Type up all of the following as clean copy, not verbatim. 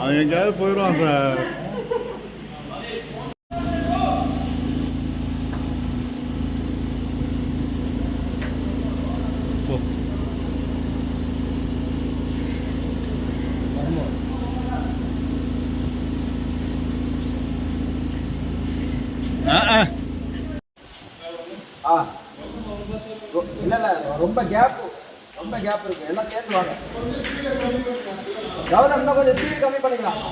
அவன் எங்கேயாவது போயிடுவான் சார். இல்ல ரொம்ப கேப் இருக்கு. எல்லாம் சேர்த்து வாங்க. கவனம் இன்னும் கொஞ்சம் ஸ்பீட் கம்மி பண்ணிக்கலாம்.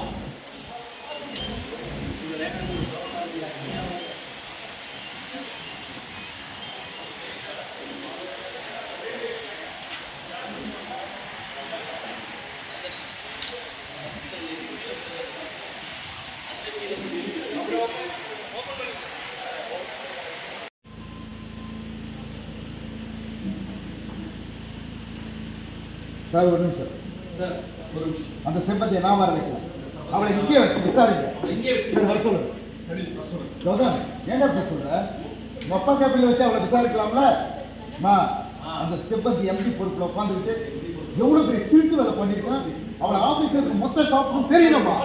சார் ஒரு நிமிஷம் சார், அந்த செம்பத்தியை நான் வர வைக்கலாம். அவளை இங்கே வச்சு விசாரிங்க. சரி வர சொல்லுங்க. கௌதம் ஏன் அப்படி சொல்ற? உங்க அப்பா கேபிள் வச்சு அவளை விசாரிக்கலாம்ல. நான் அந்த செம்பத்தி எம்டி பொறுப்புல உட்காந்துக்கிட்டு எவ்வளவு பெரிய திருட்டு வேலை பண்ணிருக்கேன். அவளை ஆபீஸ்ல இருக்க மொத்த சாப்பிடும் தெரியணுமா?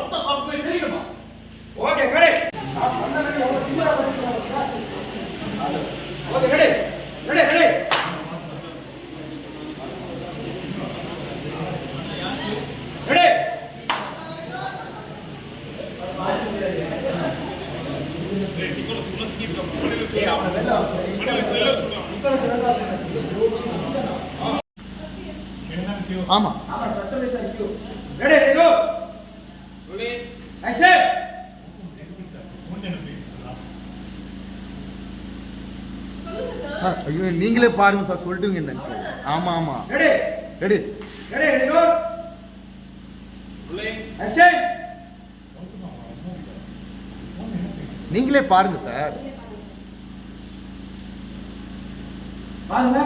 Okay ready. Okay ready ready ready. ஆமா ஆமா சத்தமே sir cue ready ready go ரோலி ஆக்ஷன். ஐயோ நீங்களே பாருங்க சார், சொல்லிட்டுங்க நினைச்சு. ஆமா ஆமா ready ready ready ready go ரோலி ஆக்ஷன். நீங்களே பாருங்க சார். பாருங்க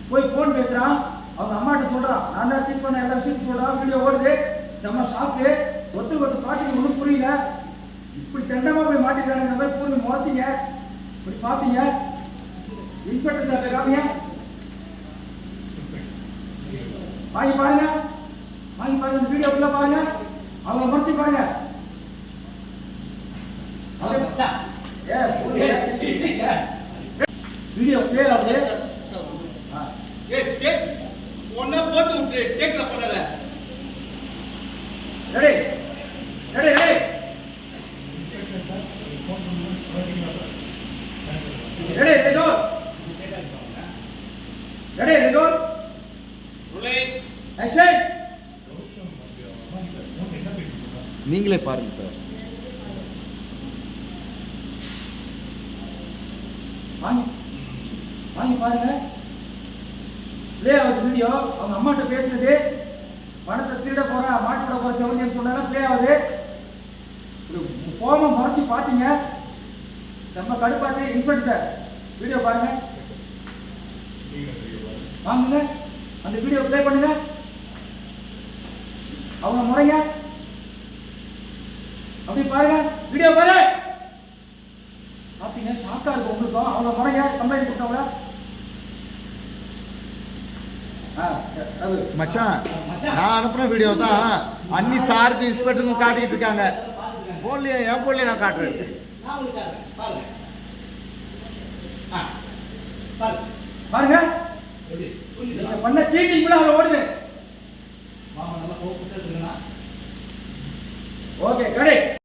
போய் போன் பேசுறான். அவங்க அம்மாட்ட சொல்றான், நான் தான் செக் பண்ண எல்லா விஷயத்தையும் சொல்றான். வீடியோ ஓடுது. செம்ம ஷாக்கு. ஒருத்தர் பாத்தீங்க ஒன்றும் புரியல. இப்படி தண்டமா போய் மாட்டிட்டானுங்க. மாதிரி பூர்ணி முறைச்சிங்க. இப்படி பாத்தீங்க. இன்ஸ்பெக்டர் சார் காமிங்க. வாங்கி பாருங்க வாங்கி பாருங்க. இந்த வீடியோ ஃபுல்லா பாருங்க. அவங்க முறைச்சி பாருங்க. வீடியோ பிளே ஆகுது. ஒன்னா போட்டு விட்டு டேக்ல போடாத. Ready ready ready ready ready ready ready rolling action. நீங்களே பாருங்க சார். வாங்கி பாருங்க. பிளே ஆகுது வீடியோ. அவங்க அம்மாட்ட பேசுறது, பணத்தை திருட போற மாட்டு விட போற செவஞ்சன்னு சொன்னாங்க. பிளே ஆகுது. கோபம் முறைச்சு பாத்தீங்க. செம்ம கடுப்பாச்சு. இன்ஸ்பெக்டர் சார் வீடியோ பாருங்க. வாங்குங்க அந்த வீடியோ பிளே பண்ணுங்க. அவங்க முறைங்க அப்படி பாருங்க. வீடியோ பாரு. பாத்தீங்க ஷாக்கா இருக்கும் உங்களுக்கும். அவங்க முறைங்க கம்ப்ளைண்ட் கொடுத்தவங்கள. மச்சான் நான் அனுப்புன வீடியோ தான் அன்னி சாருக்கு இன்ஸ்பெக்டருக்கும் காட்டிட்டு இருக்காங்க. போன்லயே என் போன்லயே நான் காட்டுறேன். பாருங்க நீங்க பண்ண சீட்டிங் கூட அதுல ஓடுது. ஓகே கடை